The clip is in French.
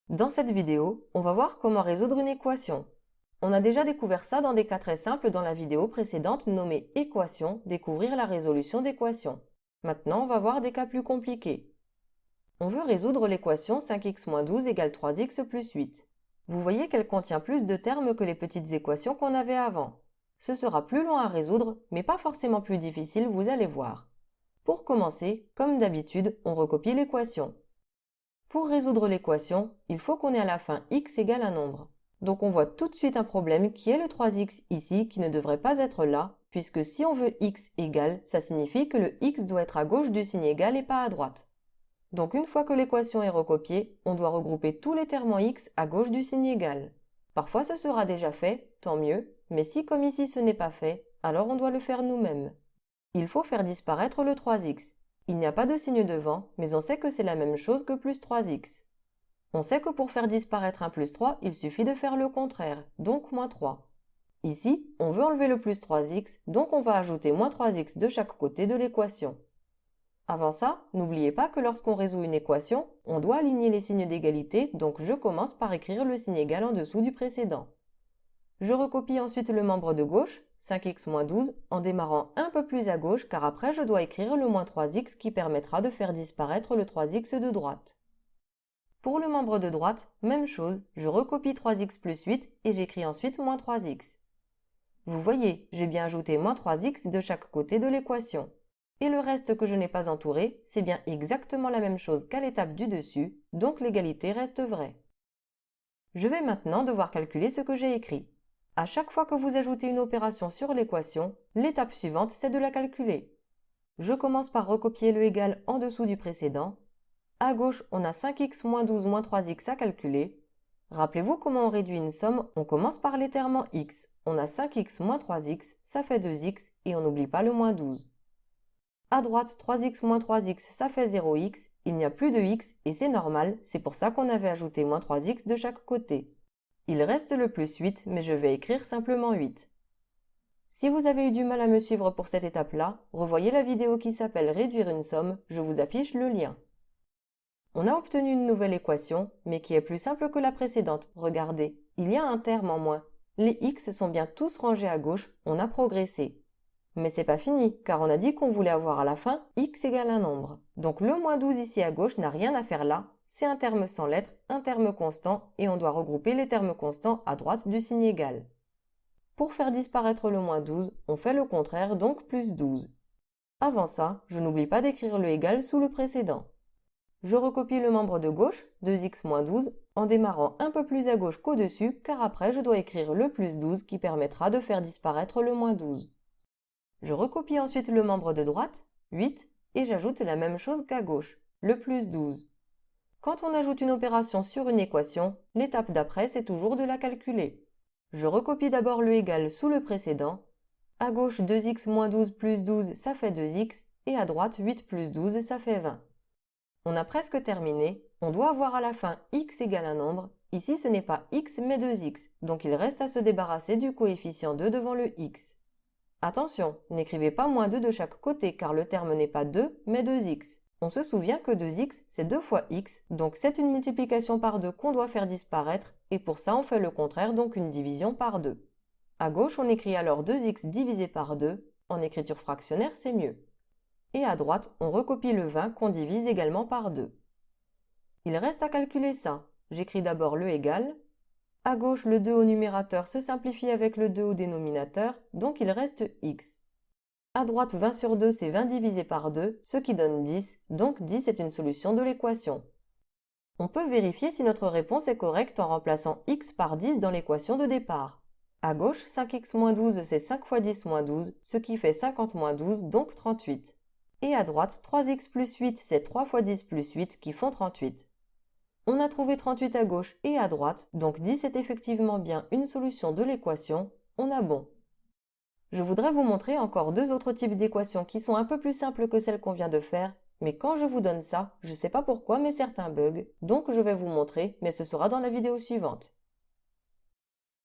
Dans cette vidéo, on va voir comment résoudre une équation. On a déjà découvert ça dans des cas très simples dans la vidéo précédente nommée Équation, découvrir la résolution d'équations. Maintenant, on va voir des cas plus compliqués. On veut résoudre l'équation 5x-12 égale 3x plus 8. Vous voyez qu'elle contient plus de termes que les petites équations qu'on avait avant. Ce sera plus long à résoudre, mais pas forcément plus difficile, vous allez voir. Pour commencer, comme d'habitude, on recopie l'équation. Pour résoudre l'équation, il faut qu'on ait à la fin x égale un nombre. Donc on voit tout de suite un problème qui est le 3x ici qui ne devrait pas être là, puisque si on veut x égale, ça signifie que le x doit être à gauche du signe égal et pas à droite. Donc une fois que l'équation est recopiée, on doit regrouper tous les termes en x à gauche du signe égal. Parfois ce sera déjà fait, tant mieux, mais si comme ici ce n'est pas fait, alors on doit le faire nous-mêmes. Il faut faire disparaître le 3x. Il n'y a pas de signe devant, mais on sait que c'est la même chose que plus 3x. On sait que pour faire disparaître un plus 3, il suffit de faire le contraire, donc moins 3. Ici, on veut enlever le plus 3x, donc on va ajouter moins 3x de chaque côté de l'équation. Avant ça, n'oubliez pas que lorsqu'on résout une équation, on doit aligner les signes d'égalité, donc je commence par écrire le signe égal en dessous du précédent. Je recopie ensuite le membre de gauche, 5x moins 12, en démarrant un peu plus à gauche car après je dois écrire le moins 3x qui permettra de faire disparaître le 3x de droite. Pour le membre de droite, même chose, je recopie 3x plus 8 et j'écris ensuite moins 3x. Vous voyez, j'ai bien ajouté moins 3x de chaque côté de l'équation. Et le reste que je n'ai pas entouré, c'est bien exactement la même chose qu'à l'étape du dessus, donc l'égalité reste vraie. Je vais maintenant devoir calculer ce que j'ai écrit. À chaque fois que vous ajoutez une opération sur l'équation, l'étape suivante, c'est de la calculer. Je commence par recopier le égal en dessous du précédent. À gauche, on a 5x moins 12 moins 3x à calculer. Rappelez-vous comment on réduit une somme, on commence par les termes en x. On a 5x moins 3x, ça fait 2x, et on n'oublie pas le moins 12. À droite, 3x moins 3x, ça fait 0x, il n'y a plus de x, et c'est normal, c'est pour ça qu'on avait ajouté moins 3x de chaque côté. Il reste le plus 8, mais je vais écrire simplement 8. Si vous avez eu du mal à me suivre pour cette étape-là, revoyez la vidéo qui s'appelle Réduire une somme, je vous affiche le lien. On a obtenu une nouvelle équation, mais qui est plus simple que la précédente. Regardez, il y a un terme en moins. Les x sont bien tous rangés à gauche, on a progressé. Mais c'est pas fini, car on a dit qu'on voulait avoir à la fin x égale un nombre. Donc le moins 12 ici à gauche n'a rien à faire là, c'est un terme sans lettre, un terme constant, et on doit regrouper les termes constants à droite du signe égal. Pour faire disparaître le moins 12, on fait le contraire, donc plus 12. Avant ça, je n'oublie pas d'écrire le égal sous le précédent. Je recopie le membre de gauche, 2x moins 12, en démarrant un peu plus à gauche qu'au-dessus, car après je dois écrire le plus 12 qui permettra de faire disparaître le moins 12. Je recopie ensuite le membre de droite, 8, et j'ajoute la même chose qu'à gauche, le plus 12. Quand on ajoute une opération sur une équation, l'étape d'après c'est toujours de la calculer. Je recopie d'abord le égal sous le précédent. À gauche 2x moins 12 plus 12 ça fait 2x, et à droite 8 plus 12 ça fait 20. On a presque terminé, on doit avoir à la fin x égale un nombre. Ici ce n'est pas x mais 2x, donc il reste à se débarrasser du coefficient 2 devant le x. Attention, n'écrivez pas moins 2 de chaque côté car le terme n'est pas 2 mais 2x. On se souvient que 2x c'est 2 fois x, donc c'est une multiplication par 2 qu'on doit faire disparaître et pour ça on fait le contraire, donc une division par 2. À gauche on écrit alors 2x divisé par 2, en écriture fractionnaire c'est mieux. Et à droite on recopie le 20 qu'on divise également par 2. Il reste à calculer ça. J'écris d'abord le égal. À gauche, le 2 au numérateur se simplifie avec le 2 au dénominateur, donc il reste x. À droite, 20 sur 2, c'est 20 divisé par 2, ce qui donne 10, donc 10 est une solution de l'équation. On peut vérifier si notre réponse est correcte en remplaçant x par 10 dans l'équation de départ. À gauche, 5x moins 12, c'est 5 fois 10 moins 12, ce qui fait 50 moins 12, donc 38. Et à droite, 3x plus 8, c'est 3 fois 10 plus 8 qui font 38. On a trouvé 38 à gauche et à droite, donc 10 est effectivement bien une solution de l'équation, on a bon. Je voudrais vous montrer encore deux autres types d'équations qui sont un peu plus simples que celles qu'on vient de faire, mais quand je vous donne ça, je ne sais pas pourquoi mais certains bug, donc je vais vous montrer, mais ce sera dans la vidéo suivante.